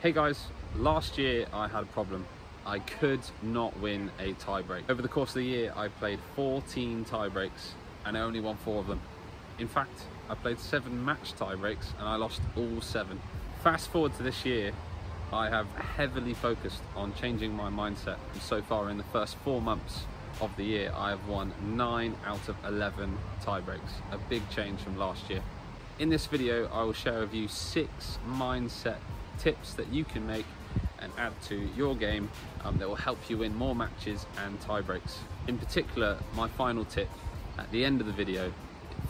Hey guys, last year I had a problem. I could not win a tiebreak. Over the course of the year, I played 14 tiebreaks and I only won 4 of them. In fact, I played 7 match tiebreaks and I lost all 7. Fast forward to this year, I have heavily focused on changing my mindset. And so far in the first 4 months of the year, I have won 9 out of 11 tiebreaks. A big change from last year. In this video, I will share with you 6 mindset tips that you can make and add to your game that will help you win more matches and tiebreaks. In particular, my final tip at the end of the video,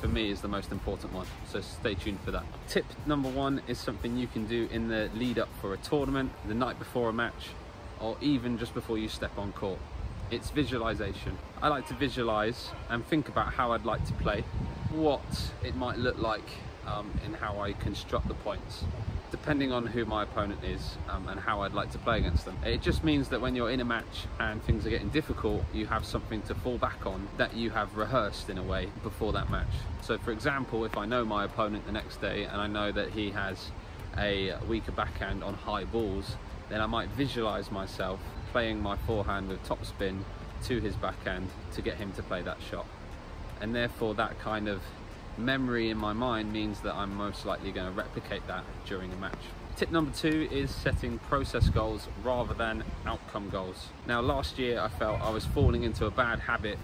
for me, is the most important one, so stay tuned for that. Tip number 1 is something you can do in the lead up for a tournament, the night before a match, or even just before you step on court. It's visualization. I like to visualize and think about how I'd like to play, what it might look like in how I construct the points, depending on who my opponent is and how I'd like to play against them. It just means that when you're in a match and things are getting difficult, you have something to fall back on that you have rehearsed in a way before that match. So for example, if I know my opponent the next day and I know that he has a weaker backhand on high balls, then I might visualize myself playing my forehand with topspin to his backhand to get him to play that shot. And therefore that kind of memory in my mind means that I'm most likely going to replicate that during a match. Tip number 2 is setting process goals rather than outcome goals. Now last year I felt I was falling into a bad habit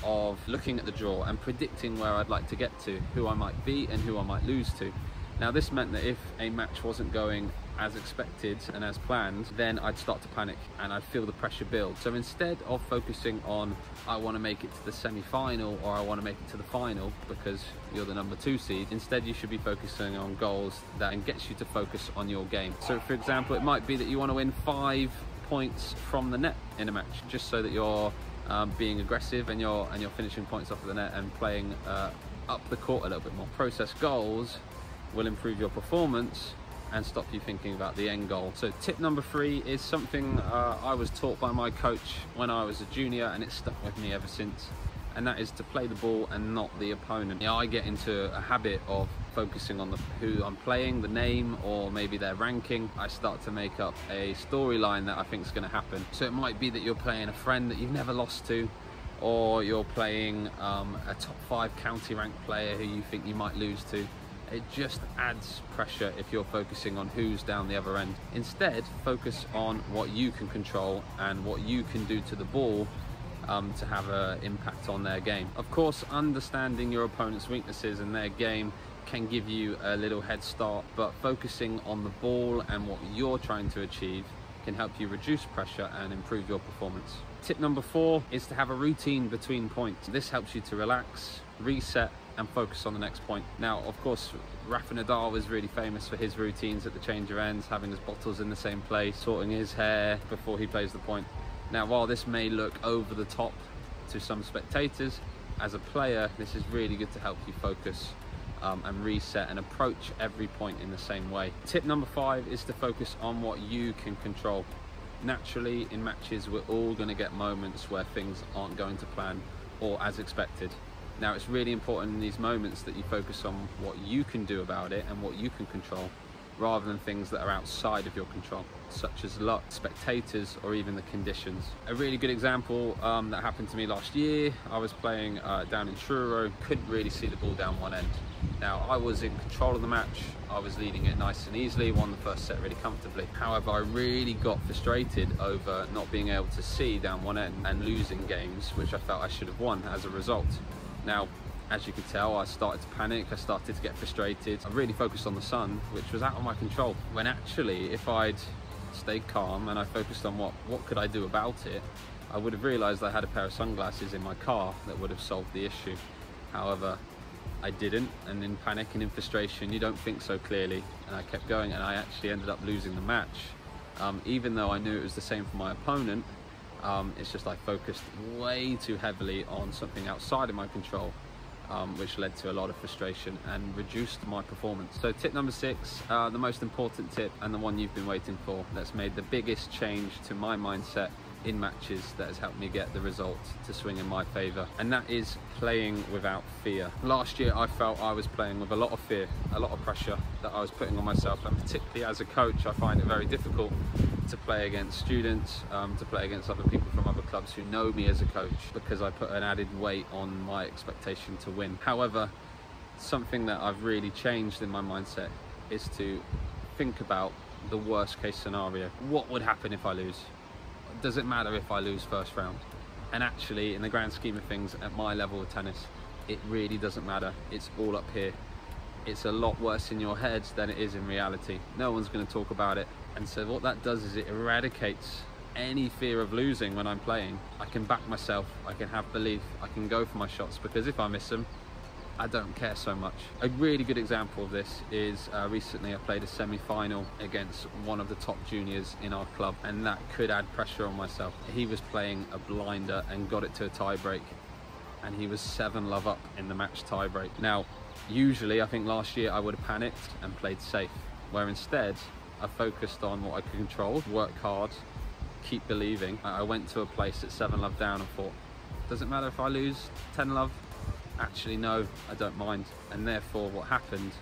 of looking at the draw and predicting where I'd like to get to, who I might beat and who I might lose to. Now this meant that if a match wasn't going as expected and as planned, then I'd start to panic and I'd feel the pressure build. So instead of focusing on I want to make it to the semi-final or I want to make it to the final because you're the number 2 seed, instead you should be focusing on goals that gets you to focus on your game. So for example, it might be that you want to win 5 points from the net in a match, just so that you're being aggressive and you're finishing points off of the net and playing up the court a little bit more. Process goals will improve your performance and stop you thinking about the end goal. So tip number 3 is something I was taught by my coach when I was a junior, and it's stuck with me ever since, and that is to play the ball and not the opponent. I get into a habit of focusing on who I'm playing, the name, or maybe their ranking. I start to make up a storyline that I think is going to happen. So it might be that you're playing a friend that you've never lost to, or you're playing a top 5 county ranked player who you think you might lose to. It just adds pressure if you're focusing on who's down the other end. Instead, focus on what you can control and what you can do to the ball to have an impact on their game. Of course, understanding your opponent's weaknesses and their game can give you a little head start, but focusing on the ball and what you're trying to achieve can help you reduce pressure and improve your performance. Tip number 4 is to have a routine between points. This helps you to relax, reset, and focus on the next point. Now, of course, Rafa Nadal is really famous for his routines at the change of ends, having his bottles in the same place, sorting his hair before he plays the point. Now, while this may look over the top to some spectators, as a player, this is really good to help you focus and reset and approach every point in the same way. Tip number 5 is to focus on what you can control. Naturally, in matches, we're all going to get moments where things aren't going to plan or as expected. Now, it's really important in these moments that you focus on what you can do about it and what you can control, rather than things that are outside of your control, such as luck, spectators, or even the conditions. A really good example that happened to me last year, I was playing down in Truro, couldn't really see the ball down one end. Now, I was in control of the match, I was leading it nice and easily, won the first set really comfortably. However, I really got frustrated over not being able to see down one end and losing games, which I felt I should have won as a result. Now, as you could tell, I started to panic, I started to get frustrated. I really focused on the sun, which was out of my control. When actually, if I'd stayed calm and I focused on what could I do about it, I would have realized I had a pair of sunglasses in my car that would have solved the issue. However, I didn't, and in panic and in frustration, you don't think so clearly, and I kept going, and I actually ended up losing the match. Even though I knew it was the same for my opponent, it's just I focused way too heavily on something outside of my control, which led to a lot of frustration and reduced my performance. So tip number 6, the most important tip and the one you've been waiting for, that's made the biggest change to my mindset in matches that has helped me get the result to swing in my favour, and that is playing without fear. Last year I felt I was playing with a lot of fear, a lot of pressure that I was putting on myself, and particularly as a coach I find it very difficult to play against students, to play against other people from other clubs who know me as a coach, because I put an added weight on my expectation to win. However, something that I've really changed in my mindset is to think about the worst case scenario. What would happen if I lose? Does it matter if I lose first round? And actually, in the grand scheme of things, at my level of tennis, it really doesn't matter. It's all up here. It's a lot worse in your head than it is in reality. No one's going to talk about it. And so what that does is it eradicates any fear of losing when I'm playing. I can back myself, I can have belief, I can go for my shots, because if I miss them, I don't care so much. A really good example of this is recently I played a semi-final against one of the top juniors in our club, and that could add pressure on myself. He was playing a blinder and got it to a tie-break, and he was 7-love up in the match tie-break. Now, usually I think last year I would have panicked and played safe, where instead I focused on what I could control, work hard, keep believing. I went to a place at 7-love down and thought, does it matter if I lose 10-love? Actually no, I don't mind. And therefore what happened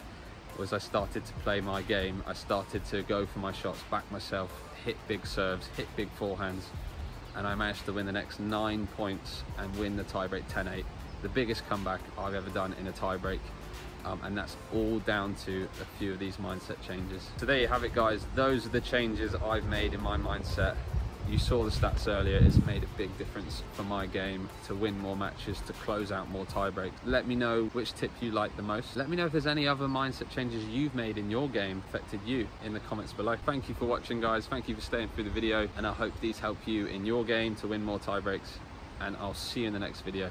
was I started to play my game. I started to go for my shots, back myself, hit big serves, hit big forehands, and I managed to win the next 9 points and win the tiebreak 10-8. The biggest comeback I've ever done in a tiebreak, and that's all down to a few of these mindset changes. So there you have it, guys. Those are the changes I've made in my mindset. You saw the stats earlier. It's made a big difference for my game to win more matches, to close out more tiebreaks. Let me know which tip you like the most. Let me know if there's any other mindset changes you've made in your game affected you in the comments below. Thank you for watching, guys. Thank you for staying through the video, and I hope these help you in your game to win more tiebreaks, and I'll see you in the next video.